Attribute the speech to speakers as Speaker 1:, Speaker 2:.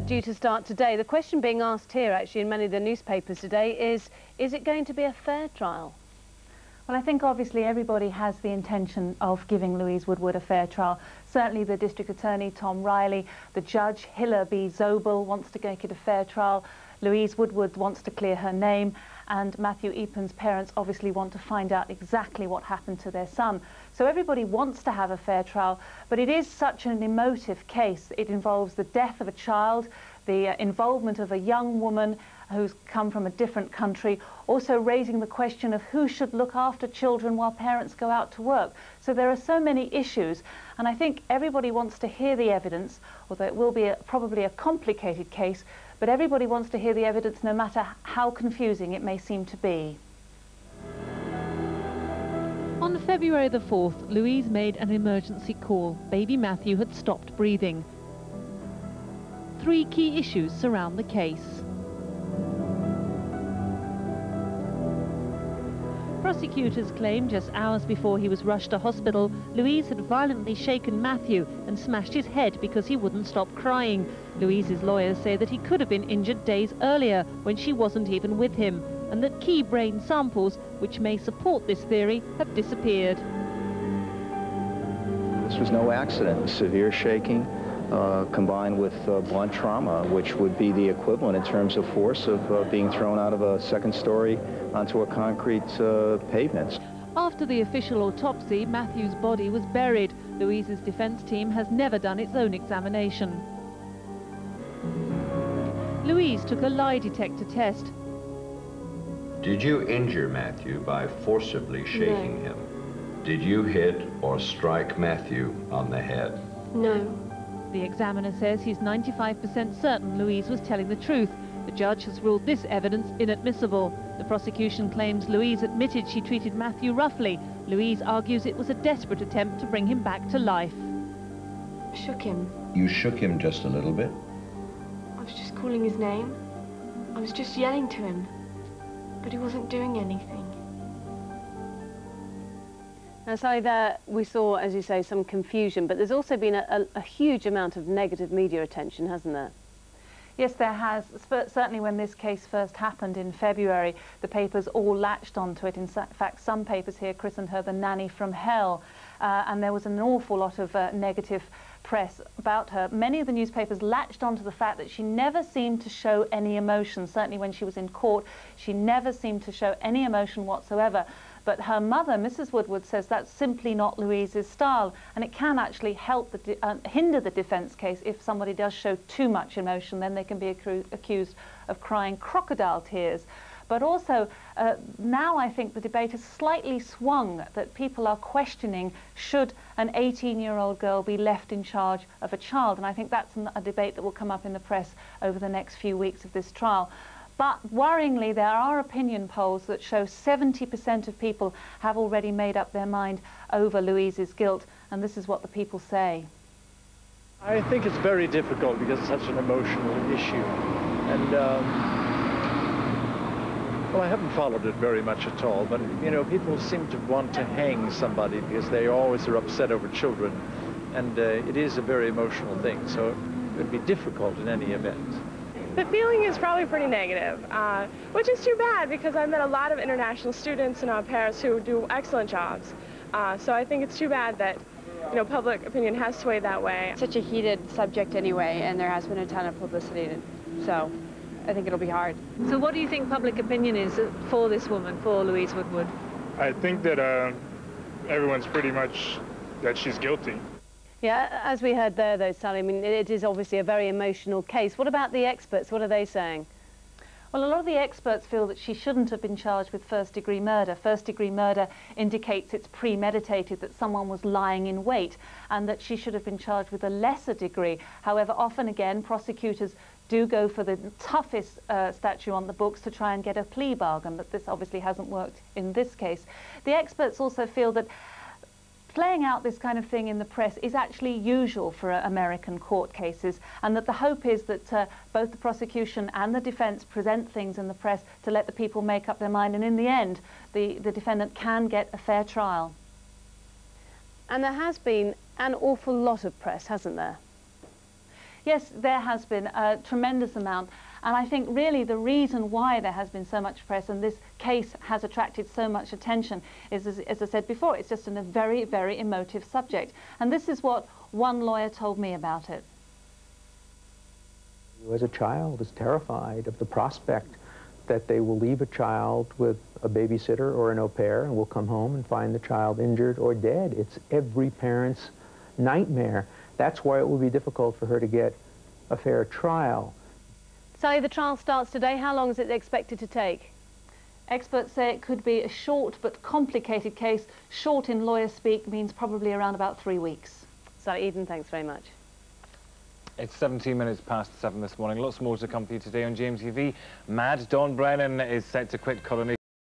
Speaker 1: Due to start today. The question being asked here, actually, in many of the newspapers today is it going to be a fair trial?
Speaker 2: Well, I think obviously everybody has the intention of giving Louise Woodward a fair trial. Certainly the District Attorney, Tom Riley, the Judge, Hiller B. Zobel, wants to make it a fair trial. Louise Woodward wants to clear her name, and Matthew Eapen's parents obviously want to find out exactly what happened to their son. So everybody wants to have a fair trial, but it is such an emotive case. It involves the death of a child, the involvement of a young woman who's come from a different country, also raising the question of who should look after children while parents go out to work. So there are so many issues, and I think everybody wants to hear the evidence, although it will be probably a complicated case, but everybody wants to hear the evidence no matter how confusing it may seem to be.
Speaker 3: On February the 4th, Louise made an emergency call. Baby Matthew had stopped breathing. 3 key issues surround the case. Prosecutors claim just hours before he was rushed to hospital, Louise had violently shaken Matthew and smashed his head because he wouldn't stop crying. Louise's lawyers say that he could have been injured days earlier when she wasn't even with him, and that key brain samples, which may support this theory, have disappeared.
Speaker 4: This was no accident. Severe shaking combined with blunt trauma, which would be the equivalent in terms of force of being thrown out of a second story onto a concrete pavement.
Speaker 3: After the official autopsy, Matthew's body was buried. Louise's defense team has never done its own examination. Louise took a lie detector test.
Speaker 5: Did you injure Matthew by forcibly shaking him? Did you hit or strike Matthew on the head?
Speaker 6: No.
Speaker 3: The examiner says he's 95% certain Louise was telling the truth. The judge has ruled this evidence inadmissible. The prosecution claims Louise admitted she treated Matthew roughly. Louise argues it was a desperate attempt to bring him back to life.
Speaker 6: Shook him.
Speaker 5: You shook him just a little bit?
Speaker 6: I was just calling his name. I was just yelling to him. But he wasn't doing anything.
Speaker 1: Now, Sally, there we saw, as you say, some confusion, but there's also been a huge amount of negative media attention, hasn't there?
Speaker 2: Yes, there has. Certainly when this case first happened in February, the papers all latched onto it. In fact, some papers here christened her the nanny from hell, and there was an awful lot of negative press about her. Many of the newspapers latched onto the fact that she never seemed to show any emotion. Certainly when she was in court, she never seemed to show any emotion whatsoever. But her mother, Mrs. Woodward, says that's simply not Louise's style, and it can actually help hinder the defence case if somebody does show too much emotion. Then they can be accused of crying crocodile tears. But also, now I think the debate has slightly swung, that people are questioning, should an 18-year-old girl be left in charge of a child? And I think that's a debate that will come up in the press over the next few weeks of this trial. But worryingly, there are opinion polls that show 70% of people have already made up their mind over Louise's guilt, and this is what the people say.
Speaker 7: I think it's very difficult because it's such an emotional issue. And, well, I haven't followed it very much at all, but, you know, people seem to want to hang somebody because they always are upset over children, and it is a very emotional thing, so it would be difficult in any event.
Speaker 8: The feeling is probably pretty negative, which is too bad because I've met a lot of international students and au pairs who do excellent jobs. So I think it's too bad that, you know, public opinion has swayed that way.
Speaker 9: Such a heated subject anyway, and there has been a ton of publicity, so I think it'll be hard.
Speaker 1: So what do you think public opinion is for this woman, for Louise Woodward?
Speaker 10: I think that everyone's pretty much that she's guilty.
Speaker 1: Yeah, as we heard there, though, Sally, I mean, it is obviously a very emotional case. What about the experts? What are they saying?
Speaker 2: Well, a lot of the experts feel that she shouldn't have been charged with first-degree murder. First-degree murder indicates it's premeditated, that someone was lying in wait, and that she should have been charged with a lesser degree. However, often again, prosecutors do go for the toughest statute on the books to try and get a plea bargain, but this obviously hasn't worked in this case. The experts also feel that playing out this kind of thing in the press is actually usual for American court cases, and that the hope is that both the prosecution and the defence present things in the press to let the people make up their mind, and in the end the defendant can get a fair trial.
Speaker 1: And there has been an awful lot of press, hasn't there?
Speaker 2: Yes, there has been a tremendous amount. And I think really the reason why there has been so much press and this case has attracted so much attention is, as I said before, it's just a very, very emotive subject. And this is what one lawyer told me about it.
Speaker 11: As a child is terrified of the prospect that they will leave a child with a babysitter or an au pair and will come home and find the child injured or dead. It's every parent's nightmare. That's why it will be difficult for her to get a fair trial.
Speaker 1: Sally, the trial starts today. How long is it expected to take?
Speaker 2: Experts say it could be a short but complicated case. Short in lawyer speak means probably around about 3 weeks.
Speaker 1: Sally Eden, thanks very much.
Speaker 12: It's 17 minutes past 7 this morning. Lots more to come for you today on GMTV. Mad Dawn Brennan is set to quit Coronation.